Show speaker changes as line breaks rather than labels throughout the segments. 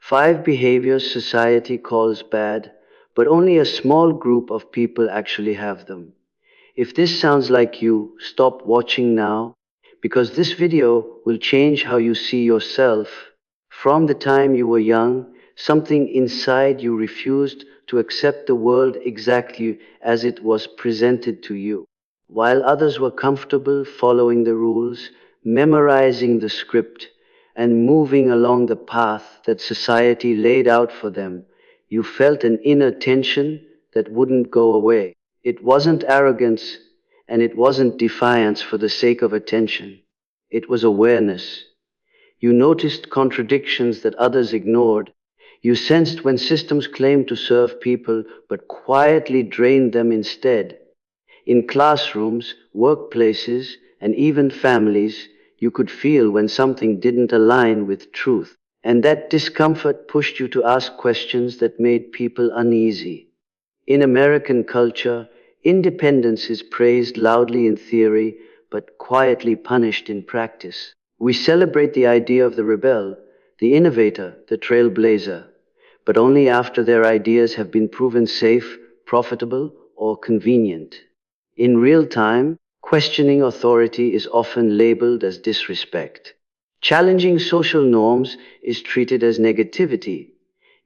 5 behaviors society calls bad, but only a small group of people actually have them. If this sounds like you, stop watching now, because this video will change how you see yourself. From the time you were young, something inside you refused to accept the world exactly as it was presented to you. While others were comfortable following the rules, memorizing the script, and moving along the path that society laid out for them, you felt an inner tension that wouldn't go away. It wasn't arrogance, and it wasn't defiance for the sake of attention. It was awareness. You noticed contradictions that others ignored. You sensed when systems claimed to serve people but quietly drained them instead. In classrooms, workplaces, and even families, you could feel when something didn't align with truth. And that discomfort pushed you to ask questions that made people uneasy. In American culture, independence is praised loudly in theory, but quietly punished in practice. We celebrate the idea of the rebel, the innovator, the trailblazer, but only after their ideas have been proven safe, profitable, or convenient. In real time, questioning authority is often labeled as disrespect. Challenging social norms is treated as negativity.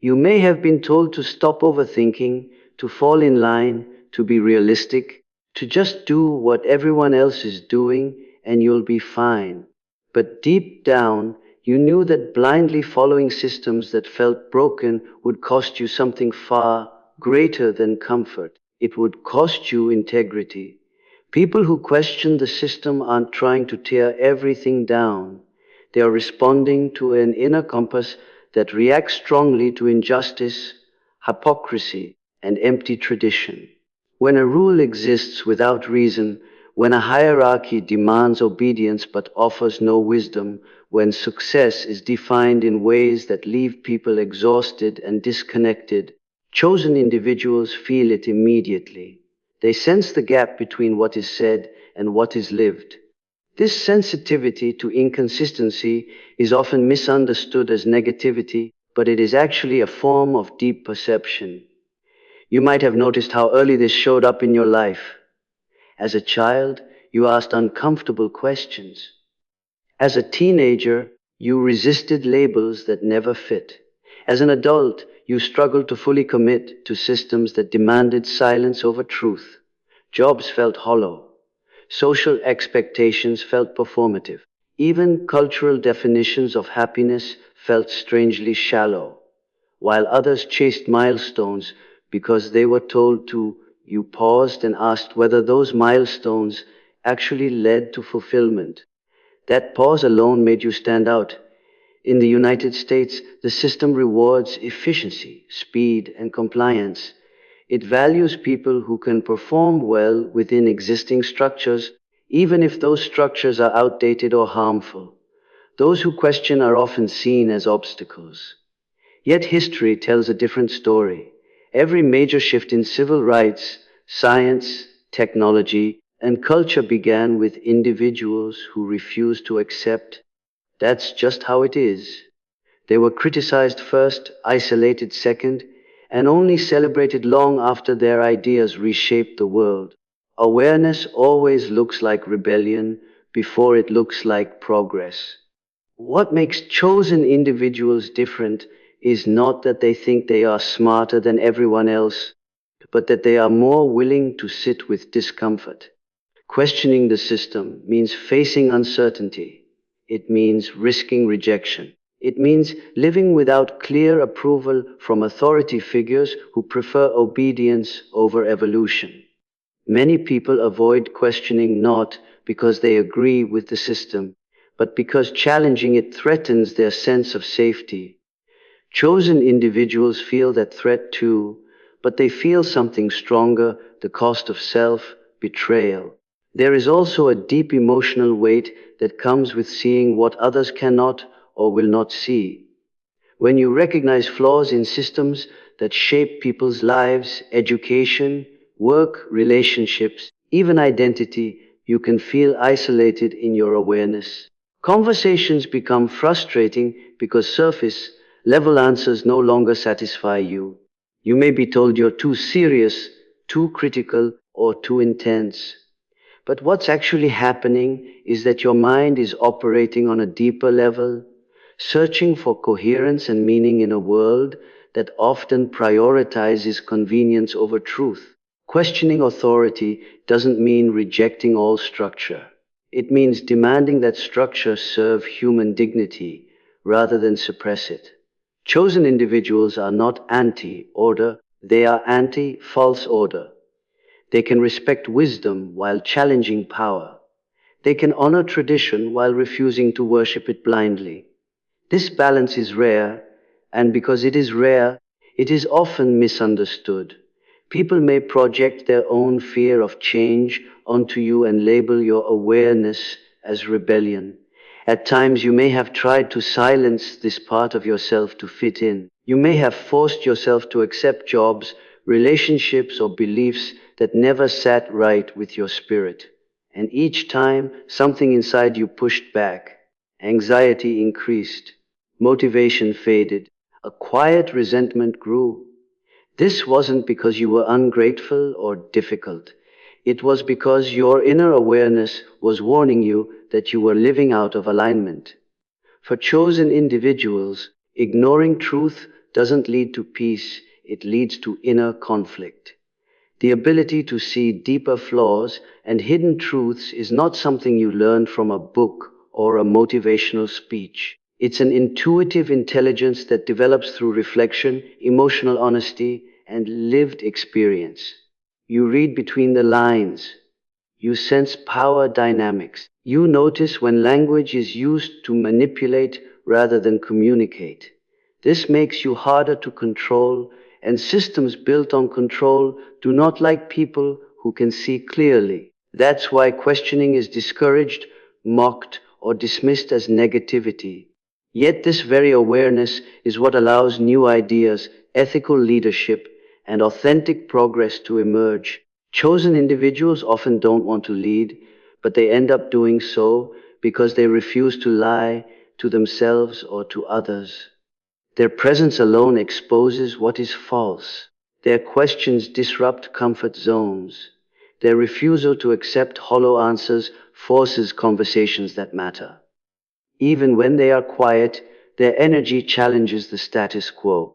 You may have been told to stop overthinking, to fall in line, to be realistic, to just do what everyone else is doing and you'll be fine. But deep down, you knew that blindly following systems that felt broken would cost you something far greater than comfort. It would cost you integrity. People who question the system aren't trying to tear everything down. They are responding to an inner compass that reacts strongly to injustice, hypocrisy, and empty tradition. When a rule exists without reason, when a hierarchy demands obedience but offers no wisdom, when success is defined in ways that leave people exhausted and disconnected, chosen individuals feel it immediately. They sense the gap between what is said and what is lived. This sensitivity to inconsistency is often misunderstood as negativity, but it is actually a form of deep perception. You might have noticed how early this showed up in your life. As a child, you asked uncomfortable questions. As a teenager, you resisted labels that never fit. As an adult, you struggled to fully commit to systems that demanded silence over truth. Jobs felt hollow. Social expectations felt performative. Even cultural definitions of happiness felt strangely shallow. While others chased milestones because they were told to, you paused and asked whether those milestones actually led to fulfillment. That pause alone made you stand out. In the United States, the system rewards efficiency, speed, and compliance. It values people who can perform well within existing structures, even if those structures are outdated or harmful. Those who question are often seen as obstacles. Yet history tells a different story. Every major shift in civil rights, science, technology, and culture began with individuals who refused to accept that's just how it is. They were criticized first, isolated second, and only celebrated long after their ideas reshaped the world. Awareness always looks like rebellion before it looks like progress. What makes chosen individuals different is not that they think they are smarter than everyone else, but that they are more willing to sit with discomfort. Questioning the system means facing uncertainty. It means risking rejection. It means living without clear approval from authority figures who prefer obedience over evolution. Many people avoid questioning not because they agree with the system, but because challenging it threatens their sense of safety. Chosen individuals feel that threat too, but they feel something stronger, the cost of self, betrayal. There is also a deep emotional weight that comes with seeing what others cannot or will not see. When you recognize flaws in systems that shape people's lives, education, work, relationships, even identity, you can feel isolated in your awareness. Conversations become frustrating because surface Level answers no longer satisfy you. You may be told you're too serious, too critical, or too intense. But what's actually happening is that your mind is operating on a deeper level, searching for coherence and meaning in a world that often prioritizes convenience over truth. Questioning authority doesn't mean rejecting all structure. It means demanding that structure serve human dignity rather than suppress it. Chosen individuals are not anti-order, they are anti-false order. They can respect wisdom while challenging power. They can honor tradition while refusing to worship it blindly. This balance is rare, and because it is rare, it is often misunderstood. People may project their own fear of change onto you and label your awareness as rebellion. At times, you may have tried to silence this part of yourself to fit in. You may have forced yourself to accept jobs, relationships, or beliefs that never sat right with your spirit. And each time, something inside you pushed back. Anxiety increased. Motivation faded. A quiet resentment grew. This wasn't because you were ungrateful or difficult. It was because your inner awareness was warning you that you were living out of alignment. For chosen individuals, ignoring truth doesn't lead to peace, it leads to inner conflict. The ability to see deeper flaws and hidden truths is not something you learn from a book or a motivational speech. It's an intuitive intelligence that develops through reflection, emotional honesty, and lived experience. You read between the lines. You sense power dynamics. You notice when language is used to manipulate rather than communicate. This makes you harder to control, and systems built on control do not like people who can see clearly. That's why questioning is discouraged, mocked, or dismissed as negativity. Yet this very awareness is what allows new ideas, ethical leadership, and authentic progress to emerge. Chosen individuals often don't want to lead, but they end up doing so because they refuse to lie to themselves or to others. Their presence alone exposes what is false. Their questions disrupt comfort zones. Their refusal to accept hollow answers forces conversations that matter. Even when they are quiet, their energy challenges the status quo.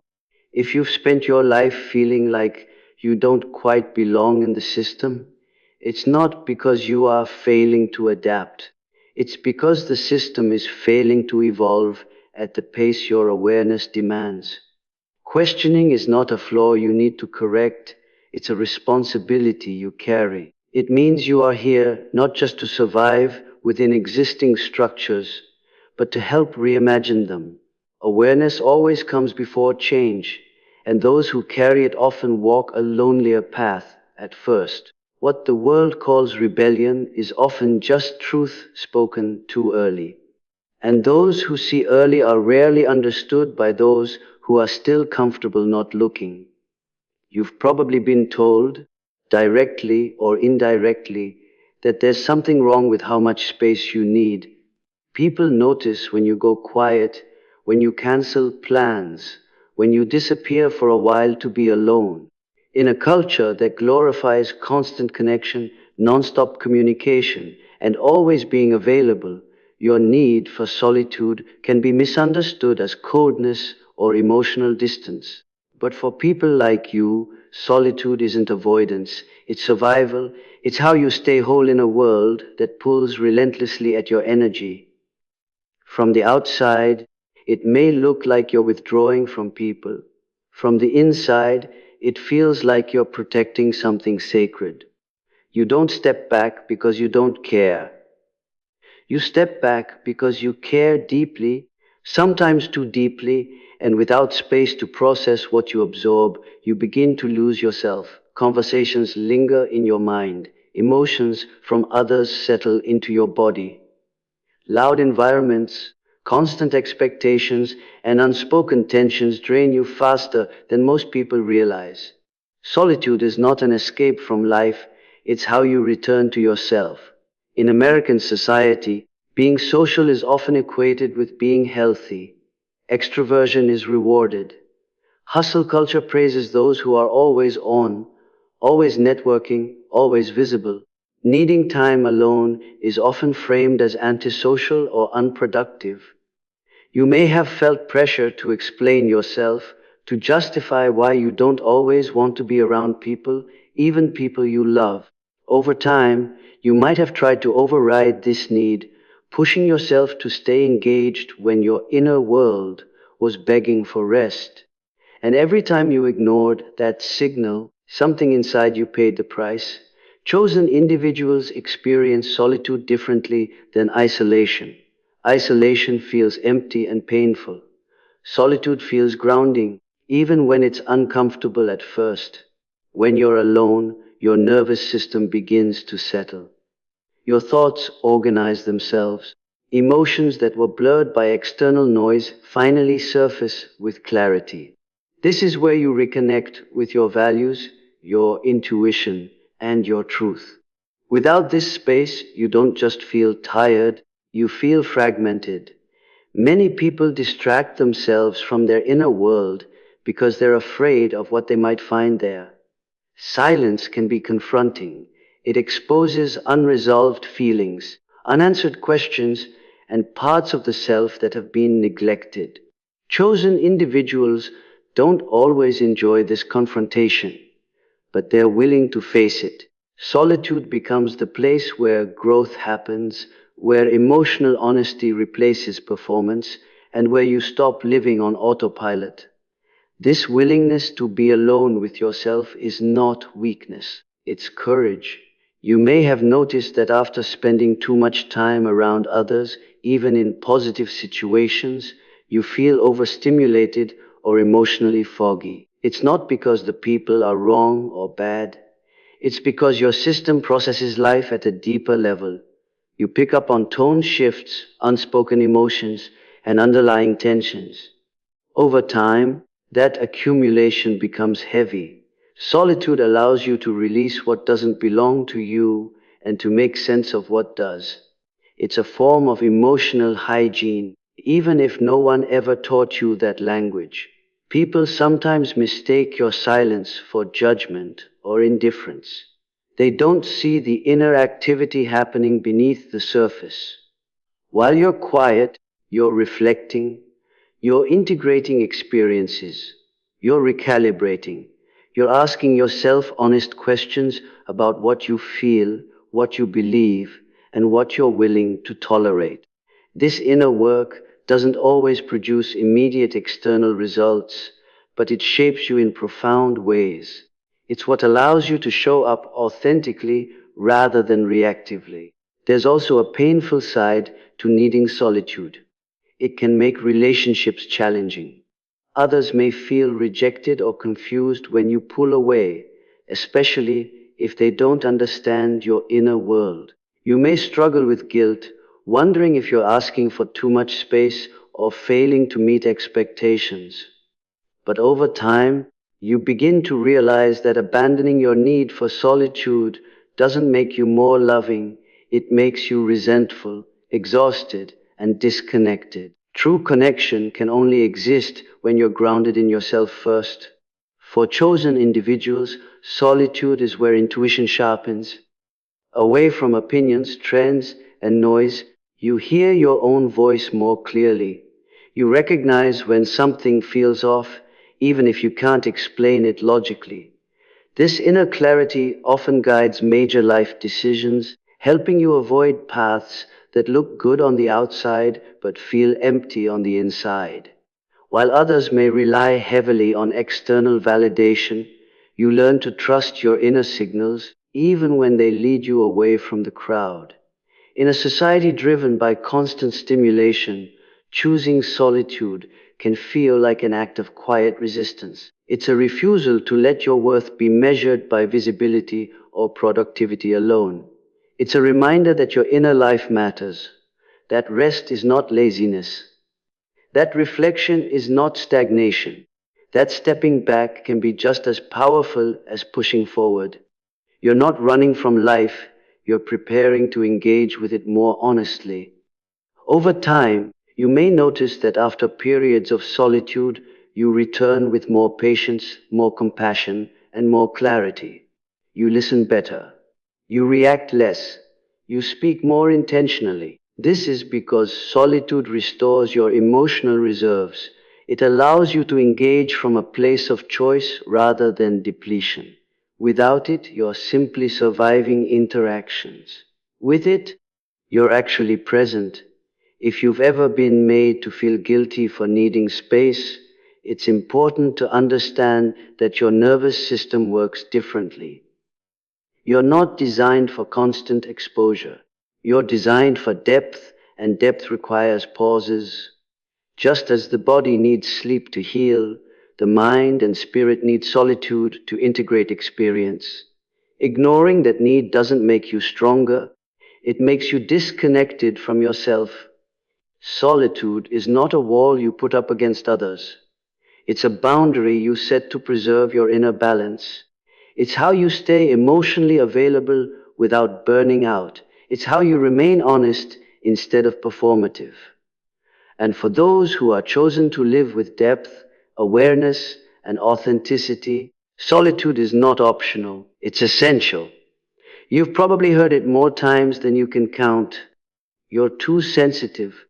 If you've spent your life feeling like you don't quite belong in the system, it's not because you are failing to adapt. It's because the system is failing to evolve at the pace your awareness demands. Questioning is not a flaw you need to correct, it's a responsibility you carry. It means you are here not just to survive within existing structures, but to help reimagine them. Awareness always comes before change, and those who carry it often walk a lonelier path at first. What the world calls rebellion is often just truth spoken too early. And those who see early are rarely understood by those who are still comfortable not looking. You've probably been told, directly or indirectly, that there's something wrong with how much space you need. People notice when you go quiet, when you cancel plans, when you disappear for a while to be alone. In a culture that glorifies constant connection, nonstop communication, and always being available, your need for solitude can be misunderstood as coldness or emotional distance. But for people like you, solitude isn't avoidance, it's survival. It's how you stay whole in a world that pulls relentlessly at your energy. From the outside, it may look like you're withdrawing from people. From the inside, it feels like you're protecting something sacred. You don't step back because you don't care. You step back because you care deeply, sometimes too deeply, and without space to process what you absorb, you begin to lose yourself. Conversations linger in your mind. Emotions from others settle into your body. Loud environments, constant expectations, and unspoken tensions drain you faster than most people realize. Solitude is not an escape from life, it's how you return to yourself. In American society, being social is often equated with being healthy. Extroversion is rewarded. Hustle culture praises those who are always on, always networking, always visible. Needing time alone is often framed as antisocial or unproductive. You may have felt pressure to explain yourself, to justify why you don't always want to be around people, even people you love. Over time, you might have tried to override this need, pushing yourself to stay engaged when your inner world was begging for rest. And every time you ignored that signal, something inside you paid the price. Chosen individuals experience solitude differently than isolation. Isolation feels empty and painful. Solitude feels grounding, even when it's uncomfortable at first. When you're alone, your nervous system begins to settle. Your thoughts organize themselves. Emotions that were blurred by external noise finally surface with clarity. This is where you reconnect with your values, your intuition, and your truth. Without this space, you don't just feel tired, you feel fragmented. Many people distract themselves from their inner world because they're afraid of what they might find there. Silence can be confronting. It exposes unresolved feelings, unanswered questions, and parts of the self that have been neglected. Chosen individuals don't always enjoy this confrontation, but they're willing to face it. Solitude becomes the place where growth happens, where emotional honesty replaces performance, and where you stop living on autopilot. This willingness to be alone with yourself is not weakness, it's courage. You may have noticed that after spending too much time around others, even in positive situations, you feel overstimulated or emotionally foggy. It's not because the people are wrong or bad, it's because your system processes life at a deeper level. You pick up on tone shifts, unspoken emotions, and underlying tensions. Over time, that accumulation becomes heavy. Solitude allows you to release what doesn't belong to you and to make sense of what does. It's a form of emotional hygiene, even if no one ever taught you that language. People sometimes mistake your silence for judgment or indifference. They don't see the inner activity happening beneath the surface. While you're quiet, you're reflecting, you're integrating experiences, you're recalibrating, you're asking yourself honest questions about what you feel, what you believe, and what you're willing to tolerate. This inner work doesn't always produce immediate external results, but it shapes you in profound ways. It's what allows you to show up authentically rather than reactively. There's also a painful side to needing solitude. It can make relationships challenging. Others may feel rejected or confused when you pull away, especially if they don't understand your inner world. You may struggle with guilt, wondering if you're asking for too much space or failing to meet expectations. But over time, you begin to realize that abandoning your need for solitude doesn't make you more loving, it makes you resentful, exhausted, and disconnected. True connection can only exist when you're grounded in yourself first. For chosen individuals, solitude is where intuition sharpens. Away from opinions, trends, and noise, you hear your own voice more clearly. You recognize when something feels off, even if you can't explain it logically. This inner clarity often guides major life decisions, helping you avoid paths that look good on the outside but feel empty on the inside. While others may rely heavily on external validation, you learn to trust your inner signals even when they lead you away from the crowd. In a society driven by constant stimulation, choosing solitude can feel like an act of quiet resistance. It's a refusal to let your worth be measured by visibility or productivity alone. It's a reminder that your inner life matters, that rest is not laziness, that reflection is not stagnation, that stepping back can be just as powerful as pushing forward. You're not running from life, you're preparing to engage with it more honestly. Over time, You may notice that after periods of solitude, you return with more patience, more compassion, and more clarity. You listen better. You react less. You speak more intentionally. This is because solitude restores your emotional reserves. It allows you to engage from a place of choice rather than depletion. Without it, you're simply surviving interactions. With it, you're actually present. If you've ever been made to feel guilty for needing space, it's important to understand that your nervous system works differently. You're not designed for constant exposure. You're designed for depth, and depth requires pauses. Just as the body needs sleep to heal, the mind and spirit need solitude to integrate experience. Ignoring that need doesn't make you stronger, it makes you disconnected from yourself. Solitude is not a wall you put up against others. It's a boundary you set to preserve your inner balance. It's how you stay emotionally available without burning out. It's how you remain honest instead of performative. And for those who are chosen to live with depth, awareness, and authenticity, solitude is not optional, it's essential. You've probably heard it more times than you can count. You're too sensitive.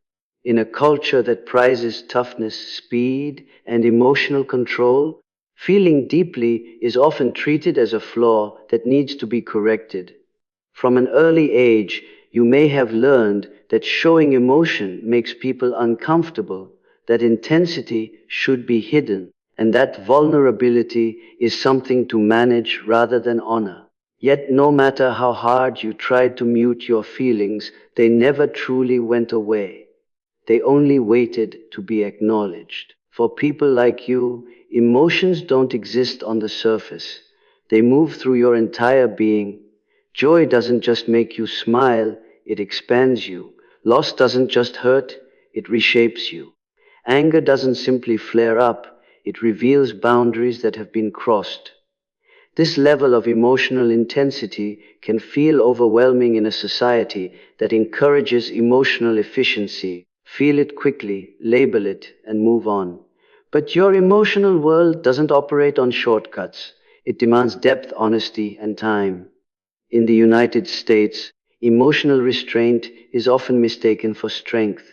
In a culture that prizes toughness, speed, and emotional control, feeling deeply is often treated as a flaw that needs to be corrected. From an early age, you may have learned that showing emotion makes people uncomfortable, that intensity should be hidden, and that vulnerability is something to manage rather than honor. Yet, no matter how hard you tried to mute your feelings, they never truly went away. They only waited to be acknowledged. For people like you, emotions don't exist on the surface. They move through your entire being. Joy doesn't just make you smile, it expands you. Loss doesn't just hurt, it reshapes you. Anger doesn't simply flare up, it reveals boundaries that have been crossed. This level of emotional intensity can feel overwhelming in a society that encourages emotional efficiency. Feel it quickly, label it, and move on. But your emotional world doesn't operate on shortcuts. It demands depth, honesty, and time. In the United States, emotional restraint is often mistaken for strength.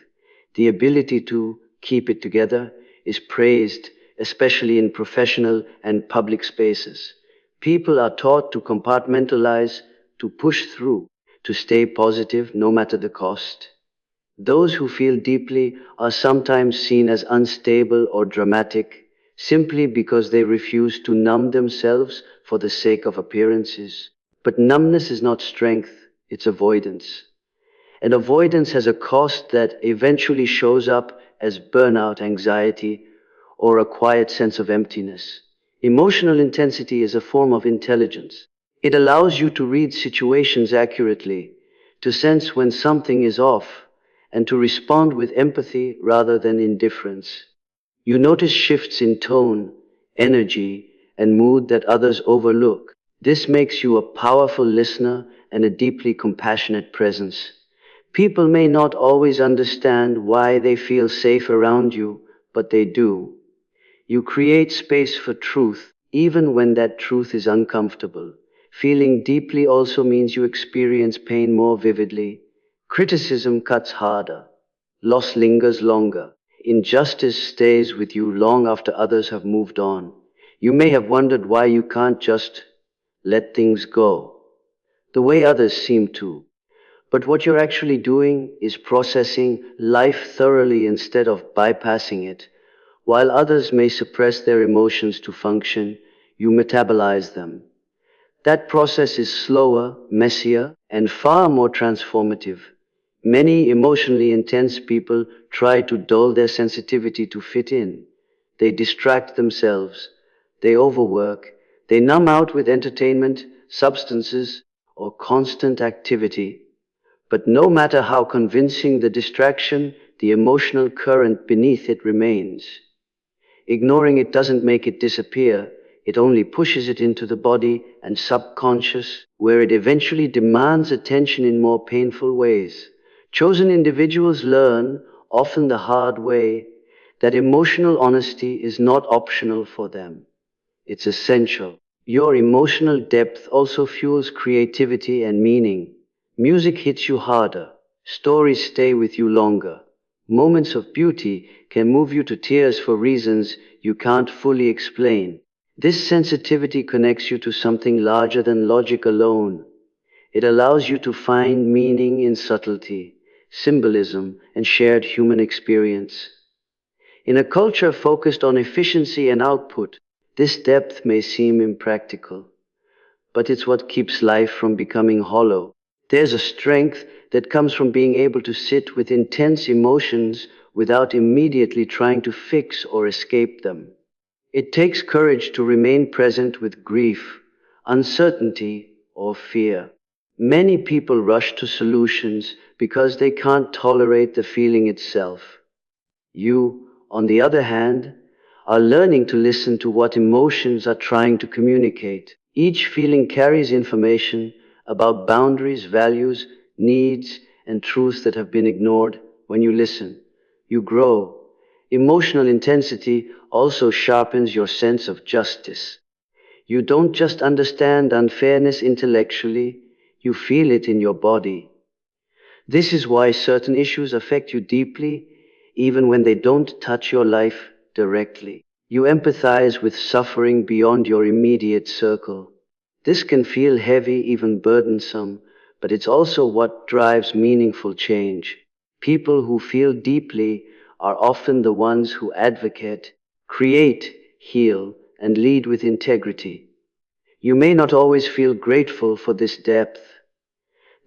The ability to keep it together is praised, especially in professional and public spaces. People are taught to compartmentalize, to push through, to stay positive no matter the cost. Those who feel deeply are sometimes seen as unstable or dramatic simply because they refuse to numb themselves for the sake of appearances. But numbness is not strength, it's avoidance. And avoidance has a cost that eventually shows up as burnout, anxiety, or a quiet sense of emptiness. Emotional intensity is a form of intelligence. It allows you to read situations accurately, to sense when something is off, and to respond with empathy rather than indifference. You notice shifts in tone, energy, and mood that others overlook. This makes you a powerful listener and a deeply compassionate presence. People may not always understand why they feel safe around you, but they do. You create space for truth, even when that truth is uncomfortable. Feeling deeply also means you experience pain more vividly. Criticism cuts harder. Loss lingers longer. Injustice stays with you long after others have moved on. You may have wondered why you can't just let things go, the way others seem to. But what you're actually doing is processing life thoroughly instead of bypassing it. While others may suppress their emotions to function, you metabolize them. That process is slower, messier, and far more transformative. Many emotionally intense people try to dull their sensitivity to fit in. They distract themselves. They overwork. They numb out with entertainment, substances, or constant activity. But no matter how convincing the distraction, the emotional current beneath it remains. Ignoring it doesn't make it disappear, it only pushes it into the body and subconscious, where it eventually demands attention in more painful ways. Chosen individuals learn, often the hard way, that emotional honesty is not optional for them. It's essential. Your emotional depth also fuels creativity and meaning. Music hits you harder. Stories stay with you longer. Moments of beauty can move you to tears for reasons you can't fully explain. This sensitivity connects you to something larger than logic alone. It allows you to find meaning in subtlety, symbolism, and shared human experience. In a culture focused on efficiency and output, this depth may seem impractical, but it's what keeps life from becoming hollow. There's a strength that comes from being able to sit with intense emotions without immediately trying to fix or escape them. It takes courage to remain present with grief, uncertainty, or fear. Many people rush to solutions because they can't tolerate the feeling itself. You, on the other hand, are learning to listen to what emotions are trying to communicate. Each feeling carries information about boundaries, values, needs, and truths that have been ignored. When you listen, you grow. Emotional intensity also sharpens your sense of justice. You don't just understand unfairness intellectually, you feel it in your body. This is why certain issues affect you deeply, even when they don't touch your life directly. You empathize with suffering beyond your immediate circle. This can feel heavy, even burdensome, but it's also what drives meaningful change. People who feel deeply are often the ones who advocate, create, heal, and lead with integrity. You may not always feel grateful for this depth.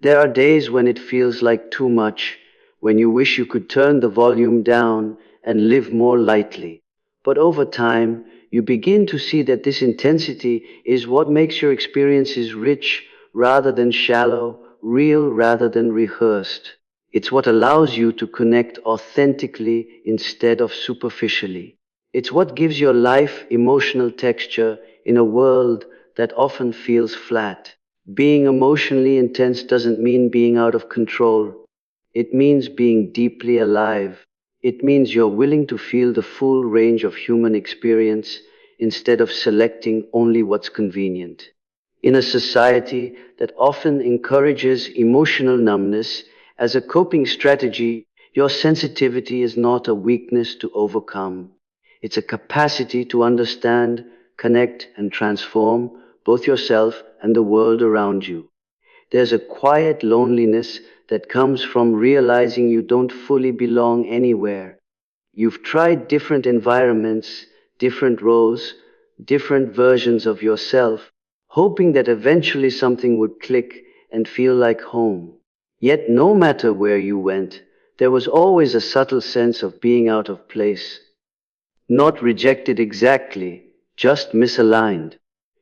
There are days when it feels like too much, when you wish you could turn the volume down and live more lightly. But over time, you begin to see that this intensity is what makes your experiences rich rather than shallow, real rather than rehearsed. It's what allows you to connect authentically instead of superficially. It's what gives your life emotional texture in a world that often feels flat. Being emotionally intense doesn't mean being out of control. It means being deeply alive. It means you're willing to feel the full range of human experience instead of selecting only what's convenient. In a society that often encourages emotional numbness as a coping strategy, your sensitivity is not a weakness to overcome. It's a capacity to understand, connect, and transform both yourself and the world around you. There's a quiet loneliness that comes from realizing you don't fully belong anywhere. You've tried different environments, different roles, different versions of yourself, hoping that eventually something would click and feel like home. Yet, no matter where you went, there was always a subtle sense of being out of place. Not rejected exactly, just misaligned.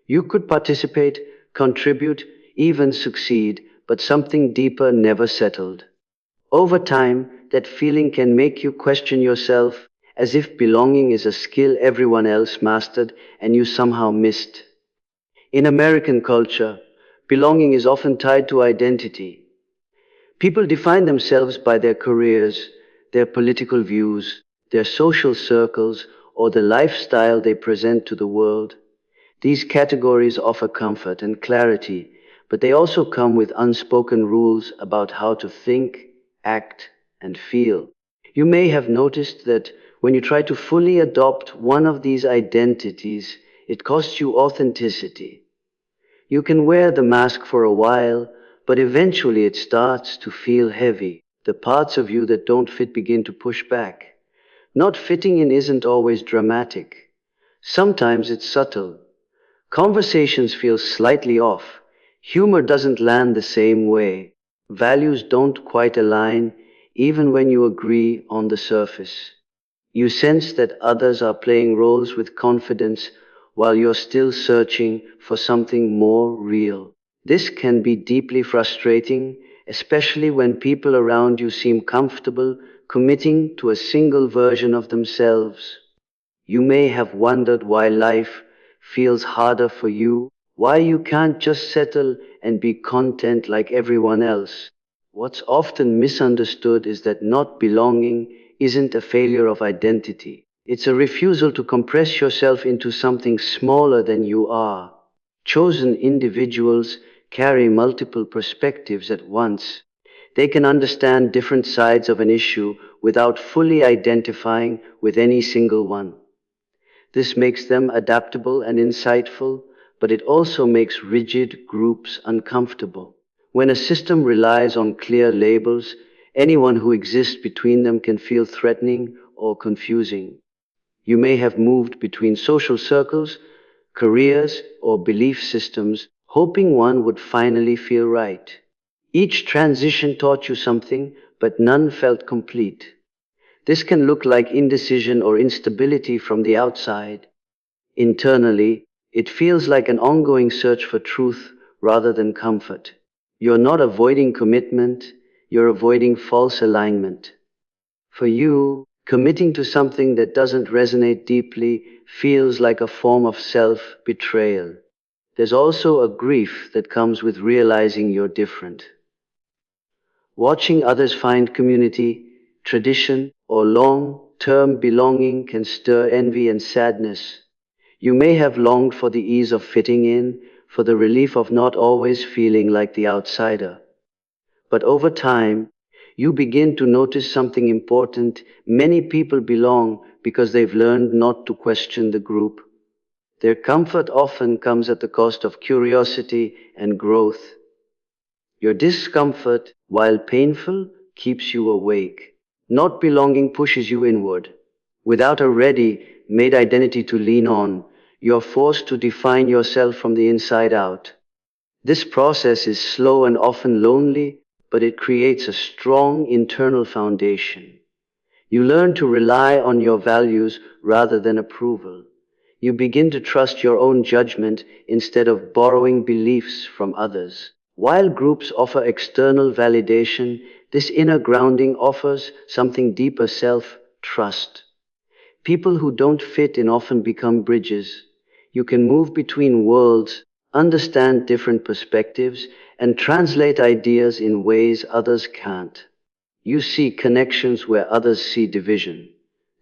You could participate, contribute, even succeed, but something deeper never settled. Over time, that feeling can make you question yourself, as if belonging is a skill everyone else mastered and you somehow missed. In American culture, belonging is often tied to identity. People define themselves by their careers, their political views, their social circles, or the lifestyle they present to the world. These categories offer comfort and clarity, but they also come with unspoken rules about how to think, act, and feel. You may have noticed that when you try to fully adopt one of these identities, it costs you authenticity. You can wear the mask for a while, but eventually it starts to feel heavy. The parts of you that don't fit begin to push back. Not fitting in isn't always dramatic. Sometimes it's subtle. Conversations feel slightly off. Humor doesn't land the same way. Values don't quite align, even when you agree on the surface. You sense that others are playing roles with confidence while you're still searching for something more real. This can be deeply frustrating, especially when people around you seem comfortable committing to a single version of themselves. You may have wondered why life feels harder for you, why you can't just settle and be content like everyone else. What's often misunderstood is that not belonging isn't a failure of identity. It's a refusal to compress yourself into something smaller than you are. Chosen individuals carry multiple perspectives at once. They can understand different sides of an issue without fully identifying with any single one. This makes them adaptable and insightful, but it also makes rigid groups uncomfortable. When a system relies on clear labels, anyone who exists between them can feel threatening or confusing. You may have moved between social circles, careers, or belief systems, hoping one would finally feel right. Each transition taught you something, but none felt complete. This can look like indecision or instability from the outside. Internally, it feels like an ongoing search for truth rather than comfort. You're not avoiding commitment, you're avoiding false alignment. For you, committing to something that doesn't resonate deeply feels like a form of self betrayal. There's also a grief that comes with realizing you're different. Watching others find community, tradition, or long term belonging can stir envy and sadness. You may have longed for the ease of fitting in, for the relief of not always feeling like the outsider. But over time, you begin to notice something important. Many people belong because they've learned not to question the group. Their comfort often comes at the cost of curiosity and growth. Your discomfort, while painful, keeps you awake. Not belonging pushes you inward. Without a ready made identity to lean on, you're forced to define yourself from the inside out. This process is slow and often lonely, but it creates a strong internal foundation. You learn to rely on your values rather than approval. You begin to trust your own judgment instead of borrowing beliefs from others. While groups offer external validation, this inner grounding offers something deeper: self trust. People who don't fit in often become bridges. You can move between worlds, understand different perspectives, and translate ideas in ways others can't. You see connections where others see division.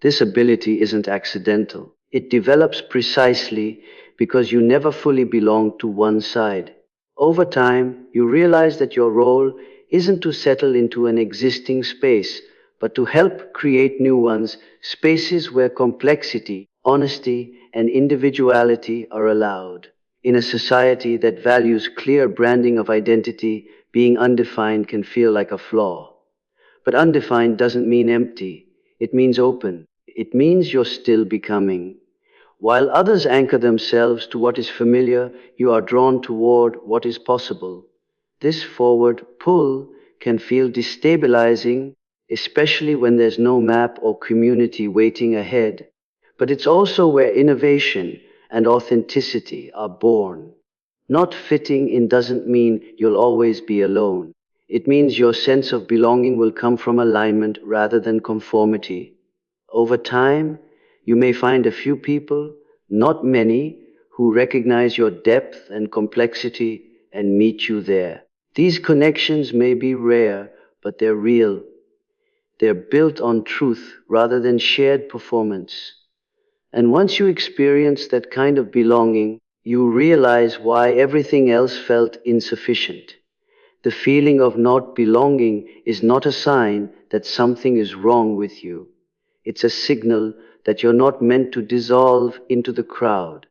This ability isn't accidental. It develops precisely because you never fully belong to one side. Over time, you realize that your role isn't to settle into an existing space, but to help create new ones, spaces where complexity, honesty, and individuality are allowed. In a society that values clear branding of identity, being undefined can feel like a flaw. But undefined doesn't mean empty. It means open. It means you're still becoming. While others anchor themselves to what is familiar, you are drawn toward what is possible. This forward pull can feel destabilizing, especially when there's no map or community waiting ahead. But it's also where innovation and authenticity are born. Not fitting in doesn't mean you'll always be alone. It means your sense of belonging will come from alignment rather than conformity. Over time, you may find a few people, not many, who recognize your depth and complexity and meet you there. These connections may be rare, but they're real. They're built on truth rather than shared performance. And once you experience that kind of belonging, you realize why everything else felt insufficient. The feeling of not belonging is not a sign that something is wrong with you. It's a signal that you're not meant to dissolve into the crowd.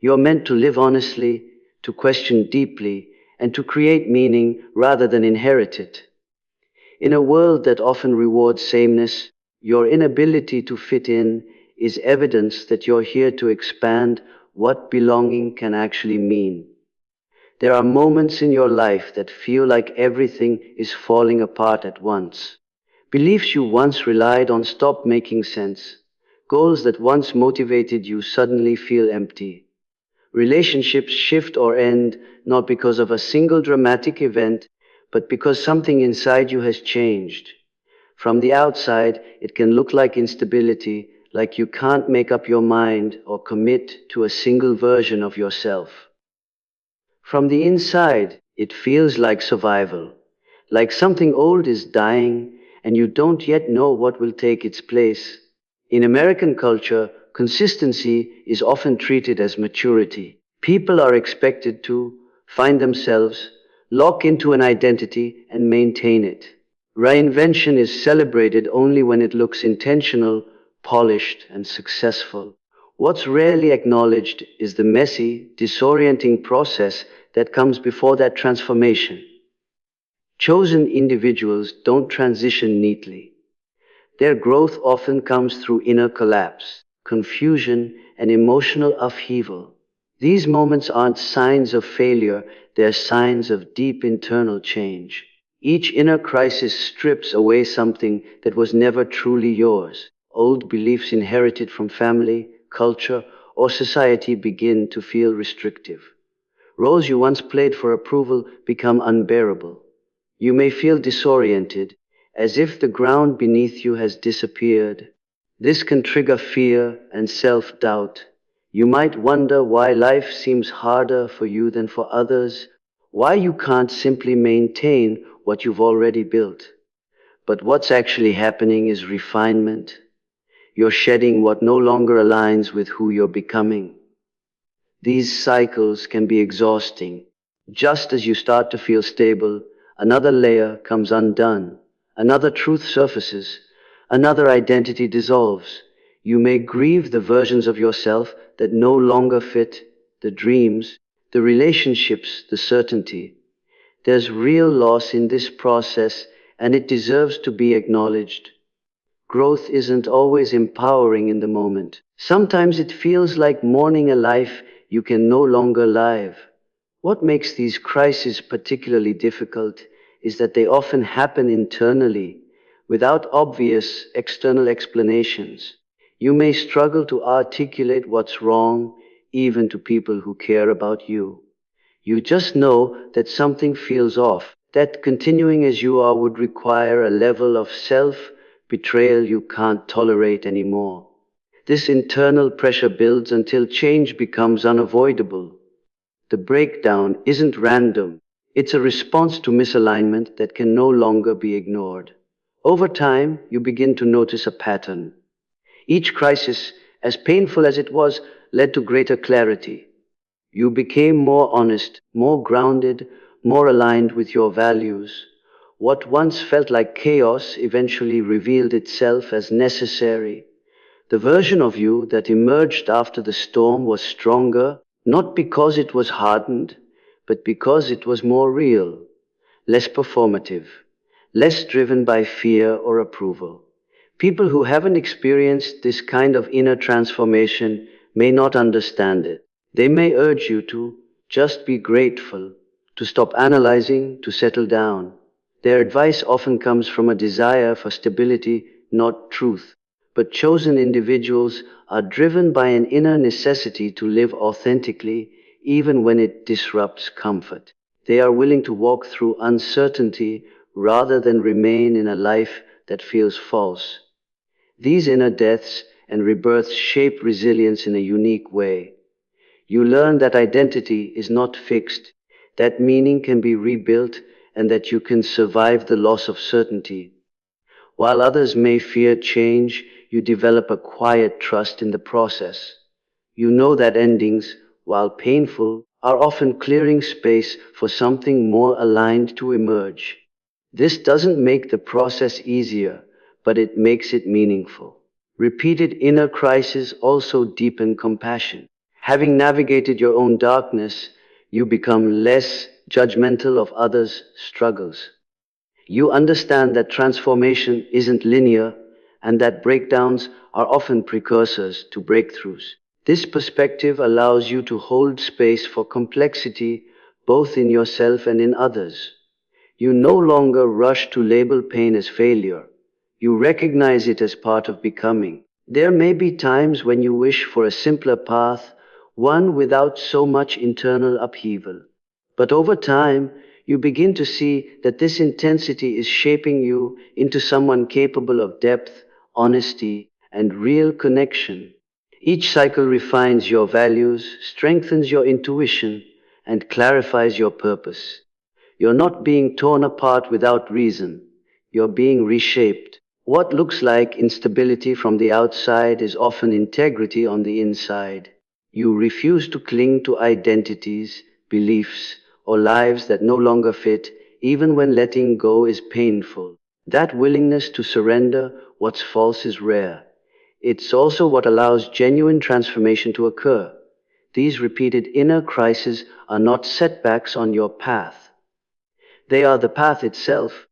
You're meant to live honestly, to question deeply, and to create meaning rather than inherit it. In a world that often rewards sameness, your inability to fit in is evidence that you're here to expand what belonging can actually mean. There are moments in your life that feel like everything is falling apart at once. Beliefs you once relied on stop making sense. Goals that once motivated you suddenly feel empty. Relationships shift or end not because of a single dramatic event, but because something inside you has changed. From the outside, it can look like instability, like you can't make up your mind or commit to a single version of yourself. From the inside, it feels like survival, like something old is dying and you don't yet know what will take its place. In American culture, consistency is often treated as maturity. People are expected to find themselves, lock into an identity, and maintain it. Reinvention is celebrated only when it looks intentional, polished, and successful. What's rarely acknowledged is the messy, disorienting process that comes before that transformation. Chosen individuals don't transition neatly. Their growth often comes through inner collapse, confusion, and emotional upheaval. These moments aren't signs of failure, they're signs of deep internal change. Each inner crisis strips away something that was never truly yours. Old beliefs inherited from family, culture, or society begin to feel restrictive. Roles you once played for approval become unbearable. You may feel disoriented, as if the ground beneath you has disappeared. This can trigger fear and self-doubt. You might wonder why life seems harder for you than for others, why you can't simply maintain what you've already built. But what's actually happening is refinement. You're shedding what no longer aligns with who you're becoming. These cycles can be exhausting. Just as you start to feel stable, another layer comes undone, another truth surfaces, another identity dissolves. You may grieve the versions of yourself that no longer fit, the dreams, the relationships, the certainty. There's real loss in this process, and it deserves to be acknowledged. Growth isn't always empowering in the moment. Sometimes it feels like mourning a life you can no longer live. What makes these crises particularly difficult is that they often happen internally, without obvious external explanations. You may struggle to articulate what's wrong, even to people who care about you. You just know that something feels off, that continuing as you are would require a level of self betrayal you can't tolerate anymore. This internal pressure builds until change becomes unavoidable. The breakdown isn't random, it's a response to misalignment that can no longer be ignored. Over time, you begin to notice a pattern. Each crisis, as painful as it was, led to greater clarity. You became more honest, more grounded, more aligned with your values. What once felt like chaos eventually revealed itself as necessary. The version of you that emerged after the storm was stronger, not because it was hardened, but because it was more real, less performative, less driven by fear or approval. People who haven't experienced this kind of inner transformation may not understand it. They may urge you to just be grateful, to stop analyzing, to settle down. Their advice often comes from a desire for stability, not truth. But chosen individuals are driven by an inner necessity to live authentically, even when it disrupts comfort. They are willing to walk through uncertainty rather than remain in a life that feels false. These inner deaths and rebirths shape resilience in a unique way. You learn that identity is not fixed, that meaning can be rebuilt, and that you can survive the loss of certainty. While others may fear change, you develop a quiet trust in the process. You know that endings, while painful, are often clearing space for something more aligned to emerge. This doesn't make the process easier, but it makes it meaningful. Repeated inner crises also deepen compassion. Having navigated your own darkness, you become less judgmental of others' struggles. You understand that transformation isn't linear and that breakdowns are often precursors to breakthroughs. This perspective allows you to hold space for complexity both in yourself and in others. You no longer rush to label pain as failure. You recognize it as part of becoming. There may be times when you wish for a simpler path, one without so much internal upheaval. But over time, you begin to see that this intensity is shaping you into someone capable of depth, honesty, and real connection. Each cycle refines your values, strengthens your intuition, and clarifies your purpose. You're not being torn apart without reason. You're being reshaped. What looks like instability from the outside is often integrity on the inside. You refuse to cling to identities, beliefs, or lives that no longer fit, even when letting go is painful. That willingness to surrender what's false is rare. It's also what allows genuine transformation to occur. These repeated inner crises are not setbacks on your path. They are the path itself,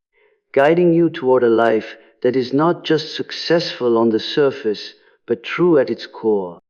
guiding you toward a life that is not just successful on the surface, but true at its core.